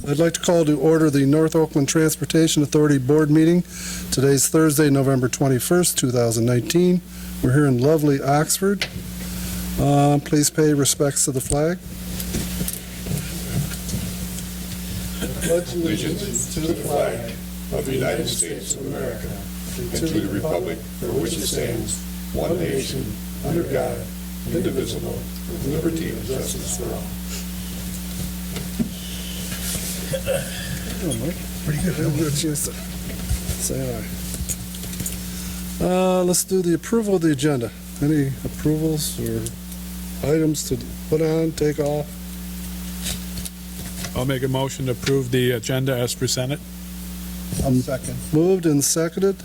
I'd like to call to order the North Oakland Transportation Authority Board meeting. Today's Thursday, November 21st, 2019. We're here in lovely Oxford. Please pay respects to the flag. Pledge allegiance to the flag of the United States of America and to the republic for which it stands, one nation, under God, indivisible, with liberty and justice for all. Pretty good. I'll get a chance to say aye. Let's do the approval of the agenda. Any approvals or items to put on, take off? I'll make a motion to approve the agenda as presented. Second. Moved and seconded.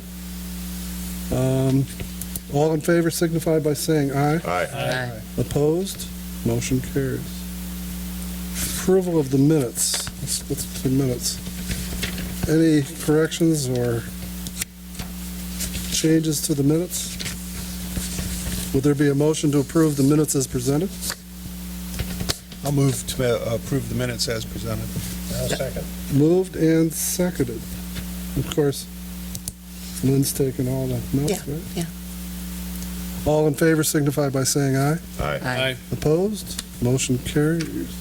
All in favor signify by saying aye. Aye. Opposed? Motion carries. Approval of the minutes. Let's go to the minutes. Any corrections or changes to the minutes? Would there be a motion to approve the minutes as presented? I'll move to approve the minutes as presented. Second. Moved and seconded. Of course, Lynn's taking all the notes, right? Yeah. All in favor signify by saying aye. Aye. Opposed? Motion carries.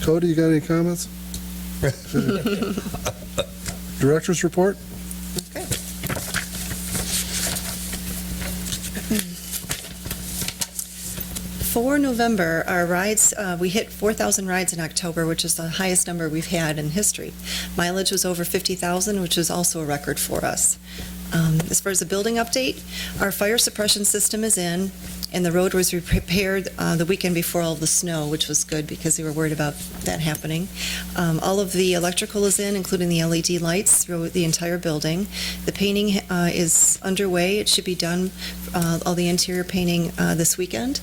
Cody, you got any comments? Director's report? Okay. For November, our rides, we hit 4,000 rides in October, which is the highest number we've had in history. Mileage was over 50,000, which is also a record for us. As far as the building update, our fire suppression system is in, and the road was repaired the weekend before all the snow, which was good because they were worried about that happening. All of the electrical is in, including the LED lights through the entire building. The painting is underway. It should be done, all the interior painting this weekend.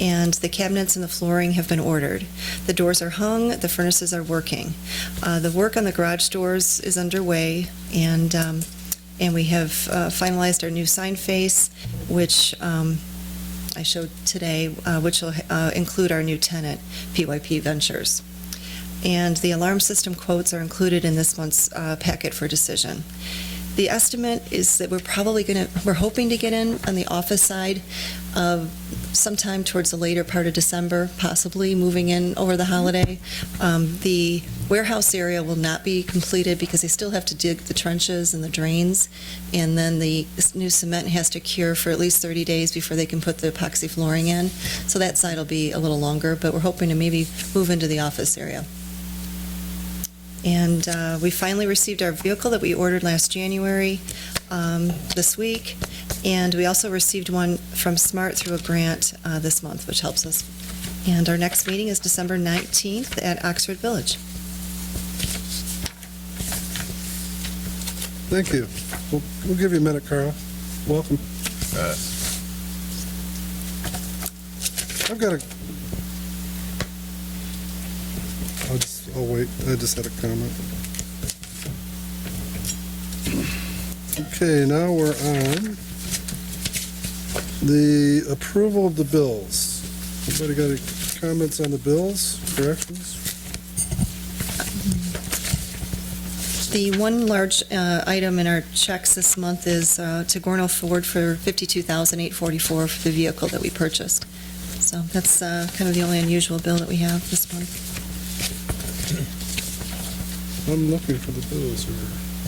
And the cabinets and the flooring have been ordered. The doors are hung, the furnaces are working. The work on the garage doors is underway, and we have finalized our new sign face, which I showed today, which will include our new tenant, PYP Ventures. And the alarm system quotes are included in this month's packet for decision. The estimate is that we're hoping to get in on the office side sometime towards the later part of December, possibly moving in over the holiday. The warehouse area will not be completed because they still have to dig the trenches and the drains, and then the new cement has to cure for at least 30 days before they can put the epoxy flooring in. So that side will be a little longer, but we're hoping to maybe move into the office area. And we finally received our vehicle that we ordered last January this week, and we also received one from SMART through a grant this month, which helps us. And our next meeting is December 19th at Oxford Village. Thank you. We'll give you a minute, Carl. Welcome. I'll wait. I just had a comment. Okay, now we're on the approval of the bills. Anybody got any comments on the bills, corrections? The one large item in our checks this month is to Gorno Ford for $52,844 for the vehicle that we purchased. So that's kind of the only unusual bill that we have this month. I'm looking for the bills.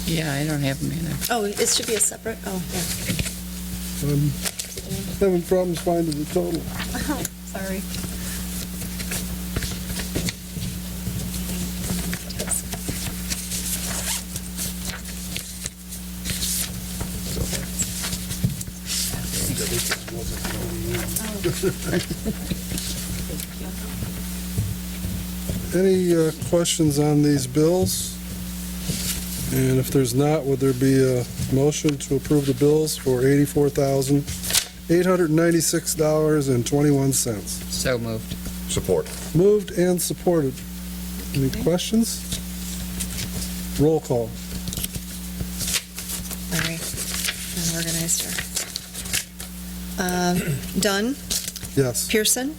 Yeah, I don't have them either. Oh, it should be a separate, oh, yeah. I'm having problems finding the total. Oh, sorry. Any questions on these bills? And if there's not, would there be a motion to approve the bills for $84,896.21? So moved. Support. Moved and supported. Any questions? Roll call. Sorry, unorganized here. Dunn, Yes. Pearson,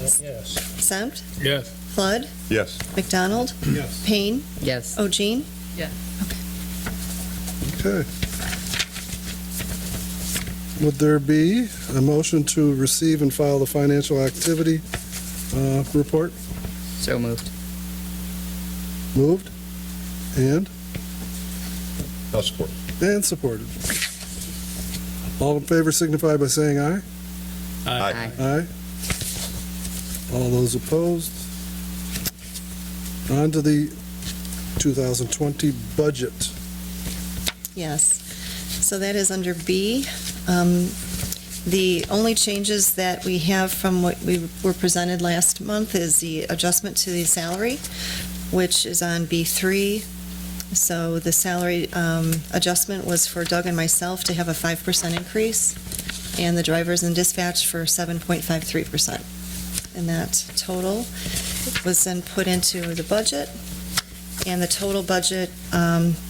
Yes. Sempt, Yes. Flood, Yes. McDonald, Yes. Payne, Yes. O'Gean. Okay. Would there be a motion to receive and file the financial activity report? So moved. Moved? And? I'll support. And supported. All in favor signify by saying aye. Aye. Aye. All those opposed? On to the 2020 budget. Yes. So that is under B. The only changes that we have from what we were presented last month is the adjustment to the salary, which is on B3. So the salary adjustment was for Doug and myself to have a 5% increase, and the drivers and dispatch for 7.53%. And that total was then put into the budget, and the total budget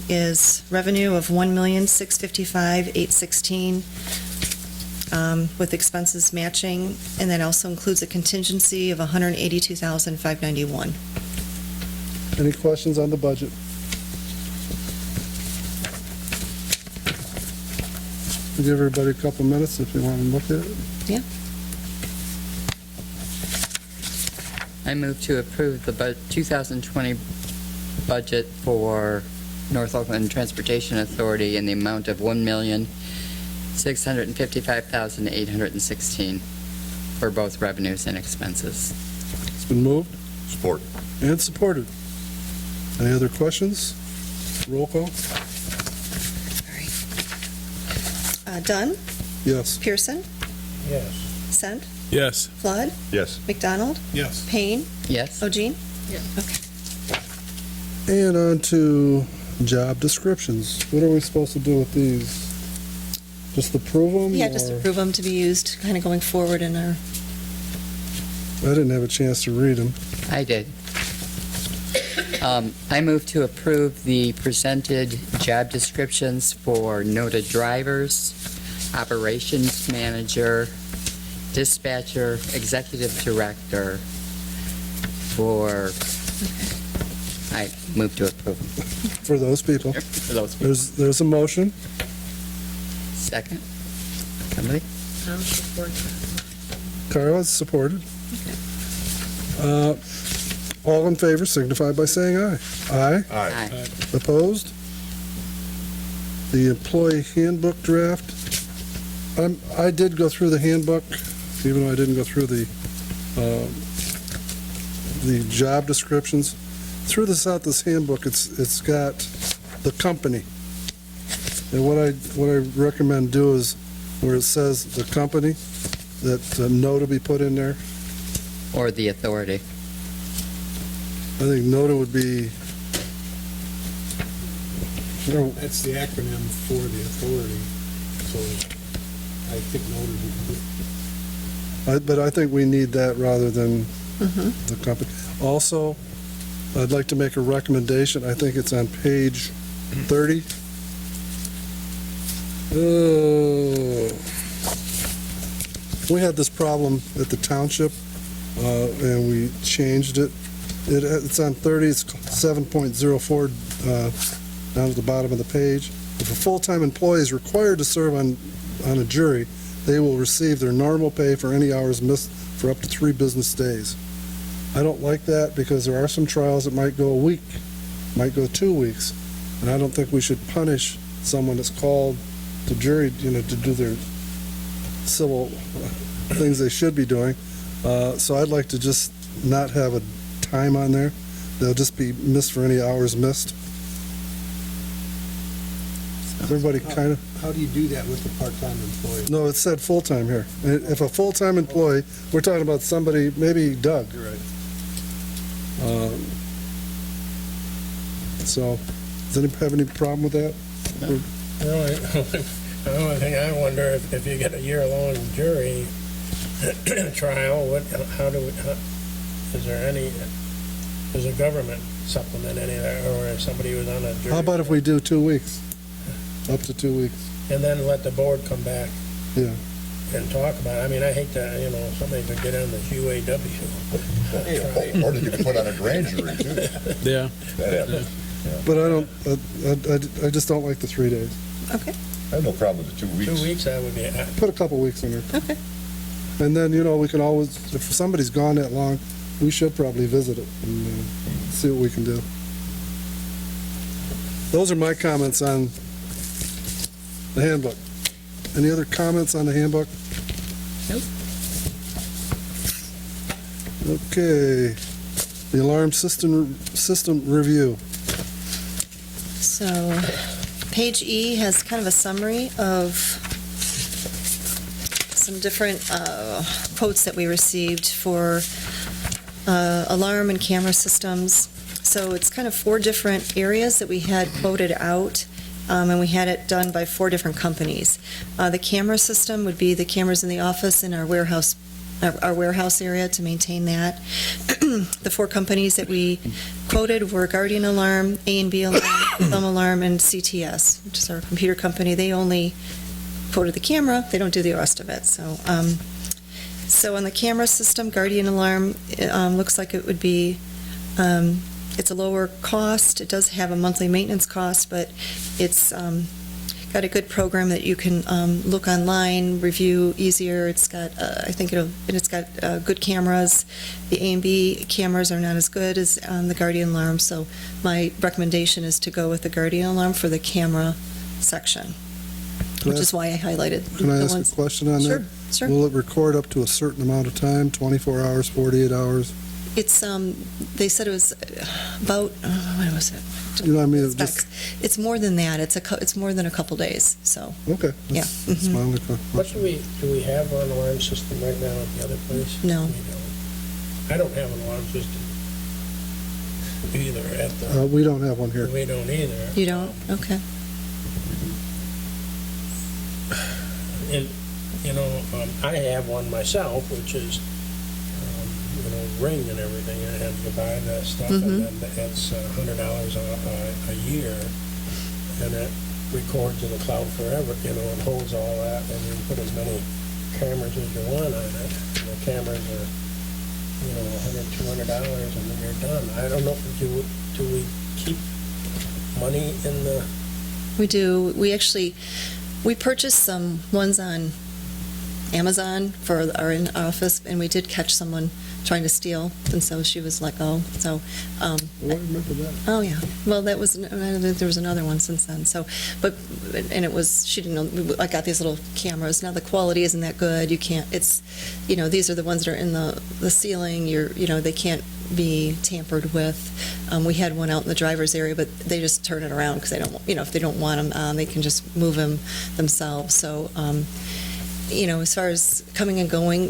is revenue of $1,655,816, with expenses matching, and that also includes a contingency of $182,591. Any questions on the budget? We'll give everybody a couple minutes if you want to look at it. I move to approve the 2020 budget for North Oakland Transportation Authority in the amount of $1,655,816 for both revenues and expenses. It's been moved Support. and supported. Any other questions? Roll call? Dunn, Yes. Pearson, Yes. Sent, Yes. Flood, Yes. McDonald, Yes. Payne, Yes. O'Gean. And on to job descriptions. What are we supposed to do with these? Just approve them? Yeah, just approve them to be used kind of going forward in our, I didn't have a chance to read them. I did. I move to approve the presented job descriptions for noted drivers, operations manager, dispatcher, executive director I move to approve For those people. for those people. There's a motion. Second? Somebody? Carla, supported. All in favor signify by saying aye. Aye. Aye. Aye. Opposed? The employee handbook draft. I did go through the handbook, even though I didn't go through the job descriptions. Through this handbook, it's got the company. And what I recommend do is where it says the company, that no to be put in there. Or the authority. I think NOTA would be, That's the acronym for the authority, so I think noted. but I think we need that rather than the company. Also, I'd like to make a recommendation. I think it's on page 30. We had this problem at the township, and we changed it. It's on 30, it's 7.04, down at the bottom of the page. If a full-time employee is required to serve on a jury, they will receive their normal pay for any hours missed for up to 3 business days. I don't like that because there are some trials that might go a week, might go 2 weeks, and I don't think we should punish someone that's called to jury, to do their civil things they should be doing. So I'd like to just not have a time on there. They'll just be missed for any hours missed. Everybody kind of, How do you do that with the part-time employee? no, it said full-time here. If a full-time employee, we're talking about somebody, maybe Doug. You're right. So, does anybody have any problem with that? The only thing I wonder, if you get a year-long jury trial, does the government supplement any of that, or if somebody was on a jury? How about if we do 2 weeks? Up to 2 weeks, And then let the board come back yeah. and talk about it. I mean, I hate to, somebody could get on this UAW. Or they could put on a grand jury, too. Yeah. That happens. But I just don't like the 3 days. Okay, I have no problem with the 2 weeks. 2 weeks, I would be, Put a couple weeks in there. okay. And then, we can always, if somebody's gone that long, we should probably visit it and see what we can do. Those are my comments on the handbook. Any other comments on the handbook? Nope. Okay. The alarm system review. So, page E has kind of a summary of some different quotes that we received for alarm and camera systems. So it's kind of 4 different areas that we had quoted out, and we had it done by 4 different companies. The camera system would be the cameras in the office and our warehouse area to maintain that. The 4 companies that we quoted were Guardian Alarm, A&B Alarm, Thumb Alarm, and CTS, which is our computer company. They only quoted the camera, they don't do the rest of it. So on the camera system, Guardian Alarm, looks like it would be, it's a lower cost. It does have a monthly maintenance cost, but it's got a good program that you can look online, review easier. It's got, it's got good cameras. The A&B cameras are not as good as the Guardian Alarm, so my recommendation is to go with the Guardian Alarm for the camera section, which is why I highlighted Can I the ask ones. a question on that? Sure. Will it record up to a certain amount of time, 24 hours, 48 hours? It's, they said it was about, what was it? You know what I mean? Specs. It's more than that. It's more than a couple days, so, Okay. yeah. That's my only what question. do we have an alarm system right now at the other place? No. We don't. I don't have an alarm system either at the, We don't have one here. we don't either. You don't? Okay. And, I have one myself, which is, Ring and everything, and you buy that stuff, and then it's $100 a year, and it records in the cloud forever, and holds all that, and you put as many cameras as you want on it. And the cameras are, $100, $200, and then you're done. I don't know, do we keep money in the? We do. We purchased some ones on Amazon for our in-office, and we did catch someone trying to steal, and so she was let go. So, Oh, I remember that. oh yeah. Well, there was another one since then. So, and it was, she didn't know. I got these little cameras. Now the quality isn't that good. You can't. It's, these are the ones that are in the ceiling. They can't be tampered with. We had one out in the driver's area, but they just turn it around because they don't. If they don't want them on, they can just move them themselves. So. As far as coming and going,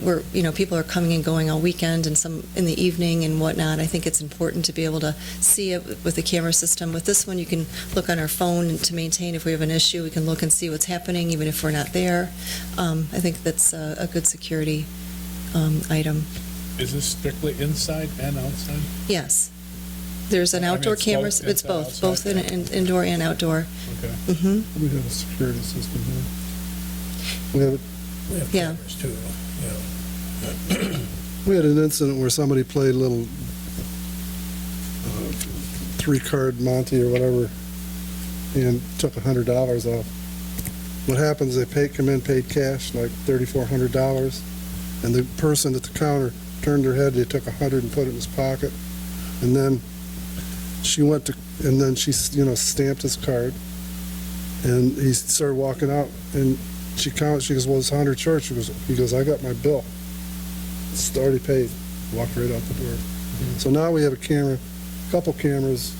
people are coming and going all weekend and some in the evening and whatnot. I think it's important to be able to see it with the camera system. With this one, you can look on our phone and to maintain if we have an issue. We can look and see what's happening, even if we're not there. I think that's a good security item. Is this strictly inside and outside? Yes. There's an I mean, outdoor it's camera. both It's inside, both outside? in indoor and outdoor. Okay. Hmm. We have a security system here. We have We have Yeah. cameras too, We had an incident where somebody played a little 3-card Monte or whatever and took $100 off. What happens, they come in, paid cash, like $3,400, and the person at the counter turned their head, they took $100 and put it in his pocket. And then she went to, and then she, stamped his card, and he started walking out, and she counted, she goes, well, it's 100 short. He goes, I got my bill. It's already paid. Walked right out the door. So now we have a couple cameras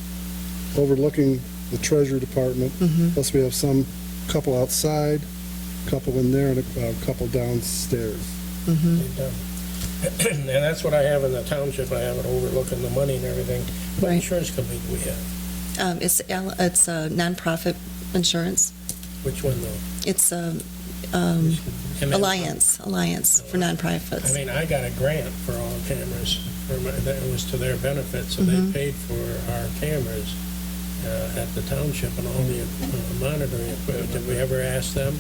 overlooking the Treasury Department. Plus we have couple outside, couple in there, and a couple downstairs. and that's what I have in the township. I have it overlooking the money and everything. What Right. insurance company do we have? It's a nonprofit insurance. Which one though? It's ML? Alliance for nonprofits. I mean, I got a grant for all cameras. That was to their benefit, so they paid for our cameras at the township and all the monitoring equipment. Did we ever ask them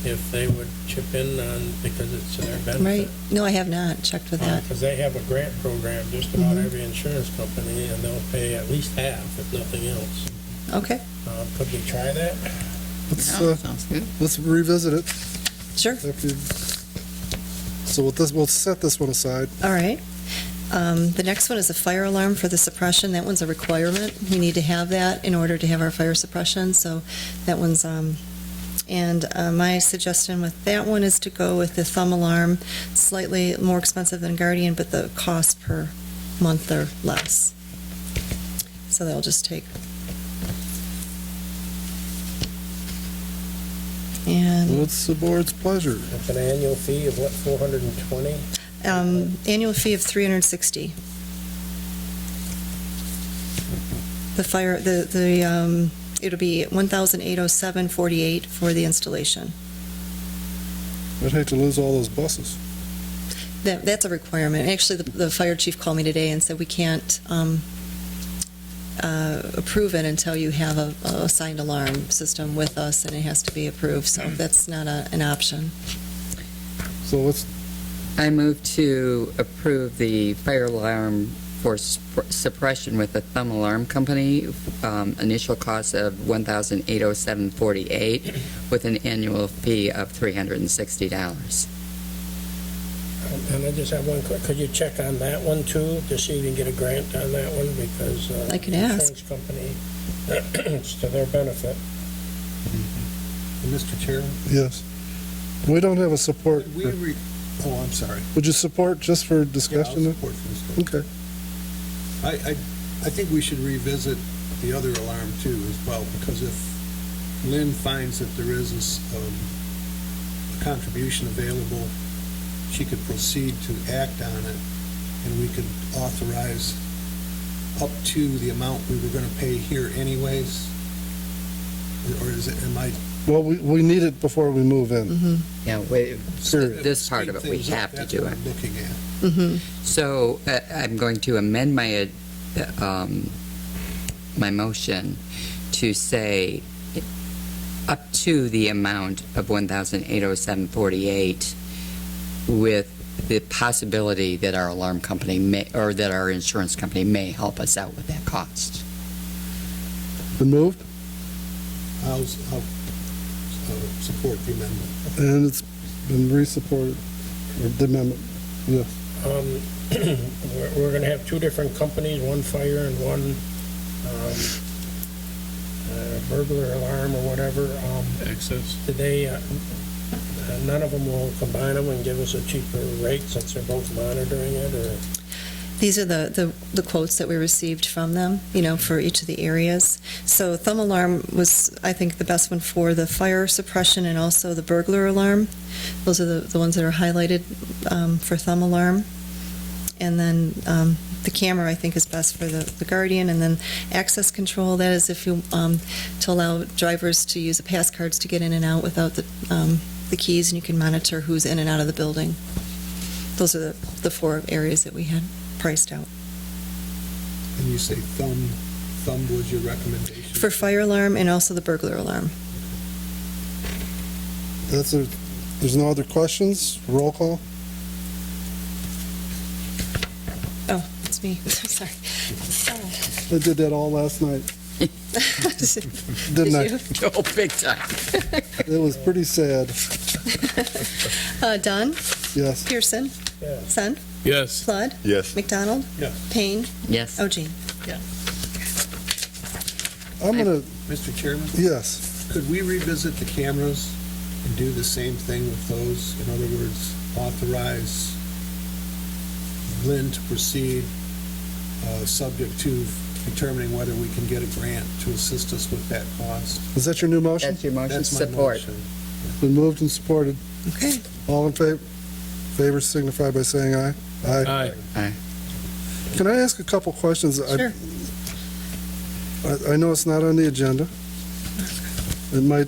if they would chip in on, because it's to their benefit. Right. No, I have not checked with that. Because they have a grant program, just about Mhm. every insurance company, and they'll pay at least half, if nothing else. Okay, Could we try that? Sounds good. Let's revisit it. sure. After you- So with this, we'll set this one aside. All right. The next one is a fire alarm for the suppression. That one's a requirement. We need to have that in order to have our fire suppression, so that one's, and my suggestion with that one is to go with the thumb alarm, slightly more expensive than Guardian, but the cost per month are less. So that'll just take. And What's the board's pleasure? It's an annual fee of what, 420? annual fee of $360. The fire, it'll be $1,807.48 for the installation. I'd hate to lose all those buses. That's a requirement. Actually, the fire chief called me today and said we can't approve it until you have a assigned alarm system with us, and it has to be approved, so that's not an option. So let's, I move to approve the fire alarm for suppression with the Thumb Alarm Company, initial cost of $1,807.48 with an annual fee of $360. And I just have one quick, could you check on that one too, to see if you can get a grant on that one, because I can the ask. insurance company, it's to their benefit. Mr. Chairman? yes. We don't have a support. Could we for- oh, I'm sorry. Would you support just for Yeah, I'll discussion? support for discussion. Okay. I think we should revisit the other alarm too as well, because if Lynn finds that there is a contribution available, she could proceed to act on it, and we could authorize up to the amount we were going to pay here anyways. Or is it, am I? Well, we need it before we move in. Yeah, Period. this part of it, we have to do it. That's what I'm looking at. Mm-hmm. So I'm going to amend my my motion to say up to the amount of $1,807.48 with the possibility that our alarm company may, or that our insurance company may help us out with that cost. Been moved, I'll support the amendment. and it's been resupported, or the amendment, yes. We're going to have two different companies, one fire and one burglar alarm or whatever. Access. Today, none of them will combine them and give us a cheaper rate since they're both monitoring it, or? These are the quotes that we received from them, for each of the areas. So thumb alarm was, I think, the best one for the fire suppression and also the burglar alarm. Those are the ones that are highlighted for thumb alarm. And then the camera, I think, is best for the Guardian. And then access control, that is if you, to allow drivers to use the pass cards to get in and out without the keys, and you can monitor who's in and out of the building. Those are the four areas that we had priced out. And you say thumb was your recommendation? For fire alarm and also the burglar alarm. There's no other questions? Roll call? Oh, it's me. Sorry. I did that all last night, didn't I? Did you? Oh, big time. It was pretty sad, Dunn, yes. Pearson, Yeah. Senth, Yes. Flood, Yes. McDonald, Yes. Payne, Yes. O'Jean. I'm gonna, Mr. Chairman, yes, could we revisit the cameras and do the same thing with those? In other words, authorize Lynn to proceed, subject to determining whether we can get a grant to assist us with that cost. is that your new motion? That's your motion. That's my Support. motion. Been moved and supported. Okay. All in favor signify by saying aye. Aye. Can I ask a couple questions? Sure. I know it's not on the agenda. It might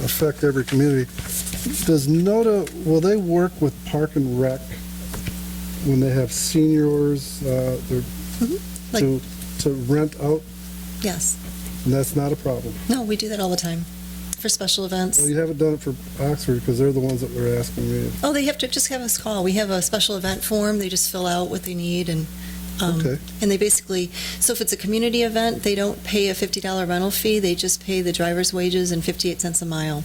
affect every community. Does NODA, will they work with Park and Rec when they have seniors Like- to rent out? Yes. And that's not a problem? No, we do that all the time. for special events. Well, you haven't done it for Oxford because they're the ones that were asking me. Oh, they have to just have us call. We have a special event form. They just fill out what they need and Okay. and they basically, so if it's a community event, they don't pay a $50 rental fee. They just pay the driver's wages and 58 cents a mile.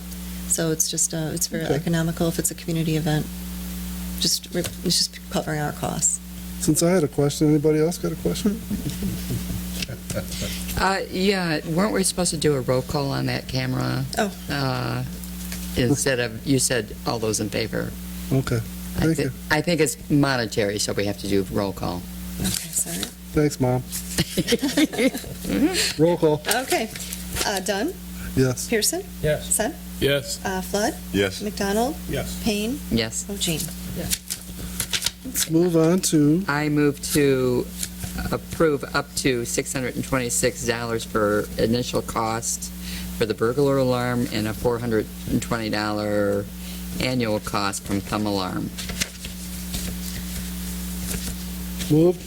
So it's just, it's very Okay. economical if it's a community event. It's just covering our costs. Since I had a question, anybody else got a question? Yeah, weren't we supposed to do a roll call on that camera? Oh. Instead of, you said all those in favor. Okay. Thank you. I think it's monetary, so we have to do roll call. Okay, sorry. Thanks, Mom. Roll call. Okay. Dunn, Yes. Pearson, Yes. Sen, Yes. Flood, Yes. McDonald, Yes. Payne, Yes. O'Jean. Let's move on to, I move to approve up to $626 for initial cost for the burglar alarm and a $420 annual cost from Thumb Alarm. moved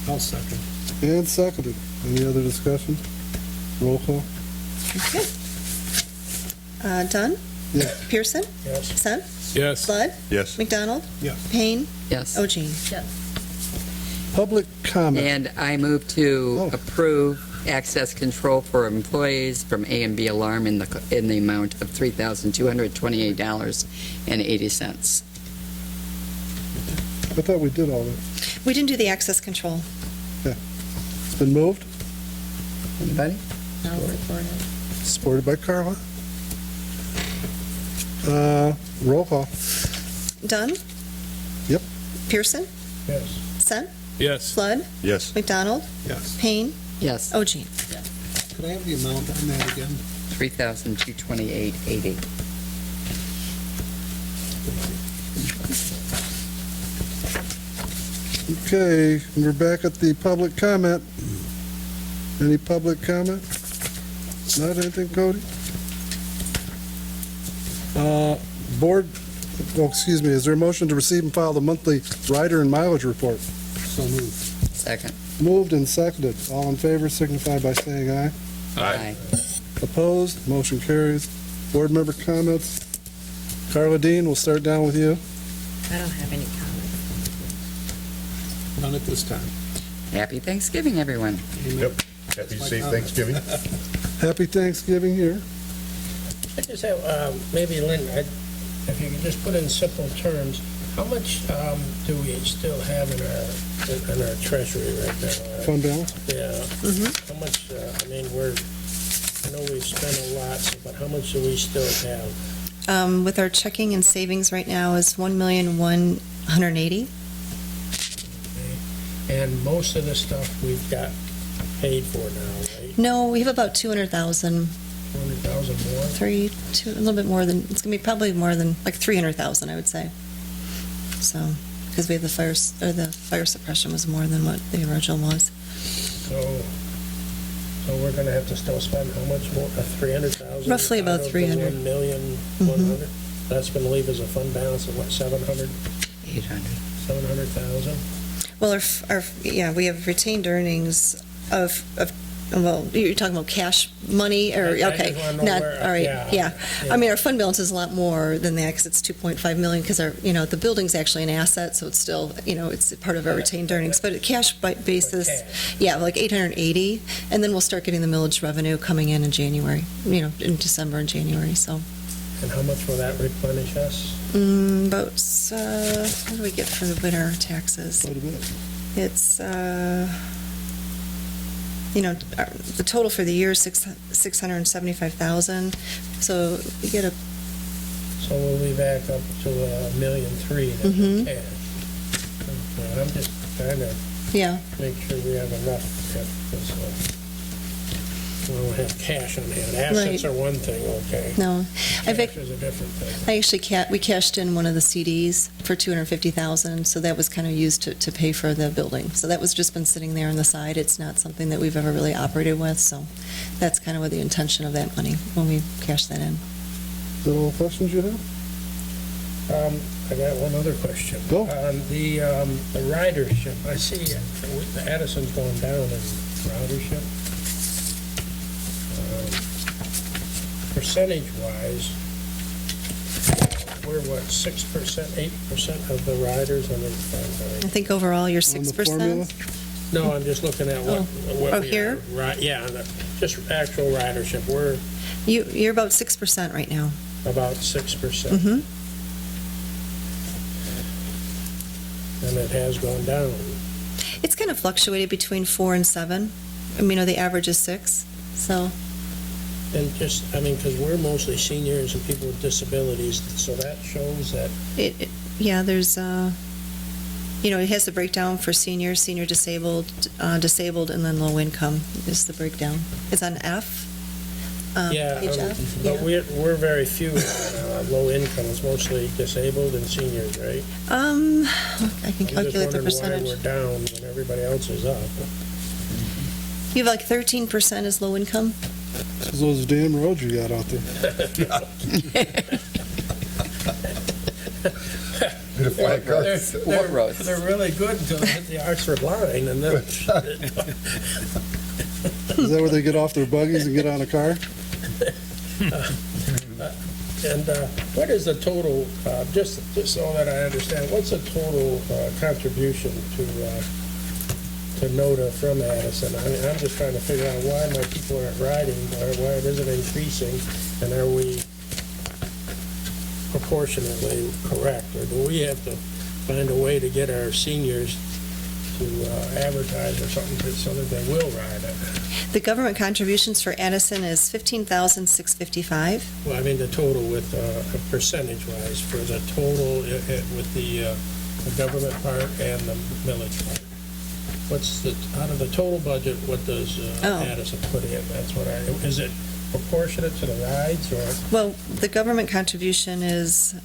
I'll second. and seconded. Any other discussion? Roll call. Okay. Dunn, Yes. Pearson, Yes. Sen, Yes. Flood, Yes. McDonald, Yes. Payne, Yes. O'Jean. Public comment. And I move to Oh. approve access control for employees from A and B Alarm in the amount of $3,228.80. I thought we did all that. We didn't do the access control. It's been moved, Anybody? supported by Carla. Roll call. Dunn? Yep. Pearson, Yes. Sen, Yes. Flood, Yes. McDonald, Yes. Payne, Yes. O'Jean. Could I have the amount on that again? $3,228.80. Okay, we're back at the public comment. Any public comment? Not anything, Cody? Board, excuse me, is there a motion to receive and file the monthly rider and mileage report? So moved. Second. Moved and seconded. All in favor signify by saying aye. Aye. Opposed? Motion carries. Board member comments. Carla Dean, we'll start down with you. I don't have any comment. None at this time. Happy Thanksgiving, everyone. Yep. Happy safe Thanksgiving. Happy Thanksgiving here. I just have, maybe Lynn, if you could just put in simple terms, how much do we still have in our treasury right now? Fund balance? Yeah. How much, I mean, I know we've spent a lot, but how much do we still have? With our checking and savings right now is $1,180,000. And most of the stuff we've got paid for now, right? No, we have about 200,000, 200,000 more? a little bit more than, it's gonna be probably more than, like 300,000, I would say. So, because we have the fire suppression was more than what the original was. So we're gonna have to still spend how much more, 300,000? Roughly about 300. 1,100,000? That's gonna leave us a fund balance of what, 700, 800. 700,000? Well, we have retained earnings of, well, you're talking about cash money, or, I just okay, wanna know not, where- all right, yeah. yeah. I mean, our fund balance is a lot more than that, because it's 2.5 million, because the building's actually an asset, so it's still, it's part of our retained earnings, but at cash basis, Cash. yeah, like 880, and then we'll start getting the millage revenue coming in January, in December and January, so. And how much will that replenish us? About, what do we get for the winter taxes? Quite a bit. It's, the total for the year is 675,000, so we get So we'll be back up to $1.3 million then in cash. Okay, I'm just trying to yeah, make sure we have enough, because we don't have cash on hand. Assets are one thing, okay. no. Cash is a different thing. We cashed in one of the CDs for 250,000, so that was kind of used to pay for the building. So that was just been sitting there on the side. It's not something that we've ever really operated with, so that's kind of what the intention of that money, when we cash that in. Is that all the questions you have? I got one other question. Go. The ridership, I see the Addison's going down in ridership. percentage-wise, we're what, 6%, 8% of the riders on the, I think overall you're On the formula? 6%. no, I'm just looking at what Oh, we here? are. Right, yeah, just actual ridership, we're You're about 6% right now. about 6%. Mm-hmm. And it has gone down. It's kind of fluctuated between 4 and 7. I mean, the average is 6, so. And just, I mean, because we're mostly seniors and people with disabilities, so that shows that, Yeah, there's, it has the breakdown for seniors, senior disabled, disabled, and then low income is the breakdown. It's on F. yeah, Page F, but yeah. we're very few low income, it's mostly disabled and seniors, right? I can calculate the I'm just wondering why percentage. we're down when everybody else is up. You have like 13% is low income? It's those damn roads you got out there. The flat cars. What roads? They're really good until they hit the Oxford line, and then Is that where they get off their buggies and get on a car? And what is the total, just so that I understand, what's the total contribution to NOTA from Addison? I mean, I'm just trying to figure out why my people aren't riding, why it isn't increasing, and are we proportionately correct? Or do we have to find a way to get our seniors to advertise or something so that they will ride it? The government contributions for Addison is $15,655. Well, I mean, the total with, percentage-wise, for the total with the government part and the millage part. What's the, out of the total budget, what does Addison put in? That's what is it proportionate to the rides, or? Well, the government contribution is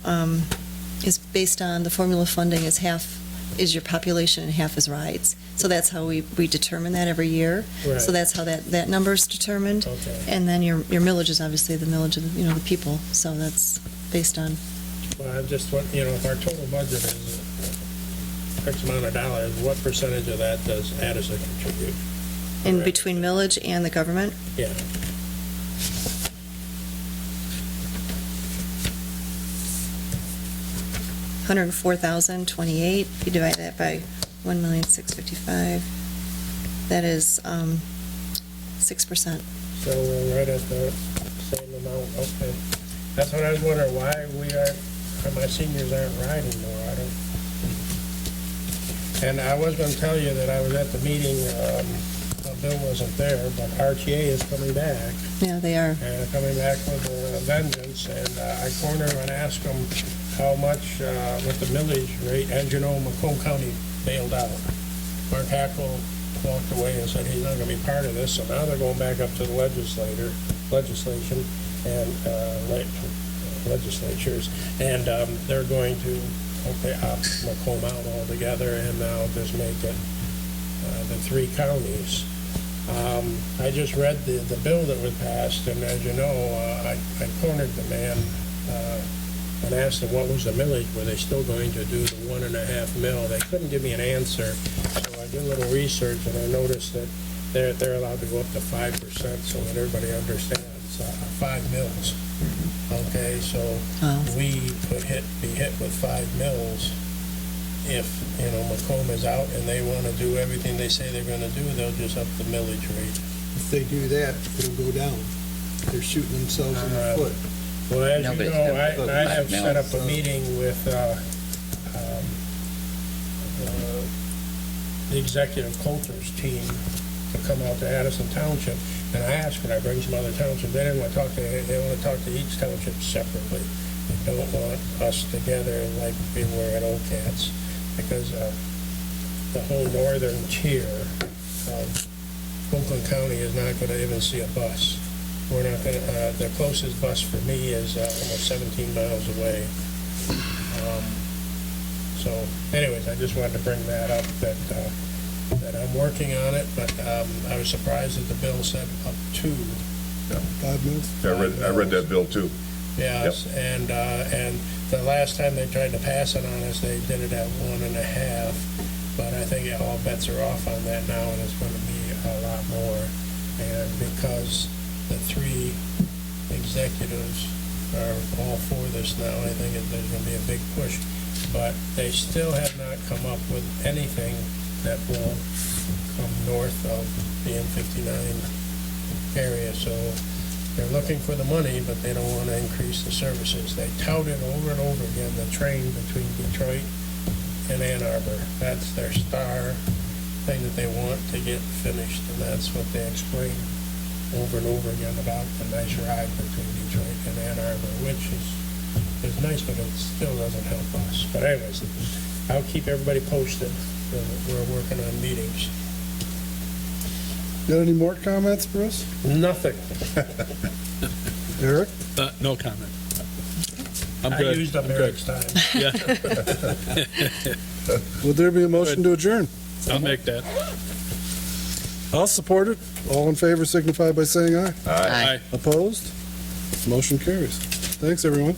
based on the formula funding is half is your population and half is rides. So that's how we determine that every year. Right. So that's how that number is determined. Okay. And then your millage is obviously the millage of the people. So that's based on. Well, I just want, if our total budget is X amount of dollars, what percentage of that does Addison contribute? In Correct. between millage and the government? Yeah. $104,028. You divide that by 1,655,000. That is 6%. So we're right at the same amount, okay. That's what I was wondering, why my seniors aren't riding more, I don't. And I was gonna tell you that I was at the meeting, Bill wasn't there, but RTA is coming back, Yeah, they are. and coming back with a vengeance, and I cornered him and asked him how much, with the millage rate, as you know, Macomb County bailed out. Mark Hackle walked away and said he's not gonna be part of this, so now they're going back up to the legislation and, legislatures, and, they're going to, opt Macomb out altogether, and now just make it, the 3 counties. I just read the bill that was passed, and as you know, I cornered the man, and asked them what was the millage, were they still going to do the 1.5 mil? They couldn't give me an answer, so I did a little research, and I noticed that they're allowed to go up to 5%, so that everybody understands, 5 mils. Okay, so we could be hit with 5 mils if, Macomb is out and they want to do everything they say they're going to do, they'll just up the millage rate. If they do that, it'll go down. They're shooting themselves in the foot. Well, as you Nobody's know, gonna put I 5 have set up mils. a meeting with the executive Coulter's team to come out to Addison Township, and I asked, could I bring some other townships? They didn't want to talk to, they want to talk to each township separately. They don't want us together like we were at Old Cats, because the whole northern tier of Oakland County is not going to even see a bus. We're not going to, the closest bus for me is almost 17 miles away. So anyways, I just wanted to bring that up, that I'm working on it, but I was surprised that the bill said up to. 5 mils? I read that bill too. Yes, and the last time they tried to pass it on us, they did it at 1.5, but I think all bets are off on that now, and it's going to be a lot more. And because the 3 executives are all for this now. I think there's going to be a big push, but they still have not come up with anything that will come north of the M59 area. So they're looking for the money, but they don't want to increase the services. They touted over and over again the train between Detroit and Ann Arbor. That's their star thing that they want to get finished, and that's what they explain over and over again about the nice ride between Detroit and Ann Arbor, which is nice, but it still doesn't help us. But anyways, I'll keep everybody posted. We're working on meetings. Got any more comments, Bruce? Nothing. Eric? No comment. I'm I good. used up I'm good. Eric's time. Yeah, Would there be a motion to adjourn? I'll make that. I'll support it. All in favor signify by saying aye. Aye. Opposed? Motion carries. Thanks, everyone.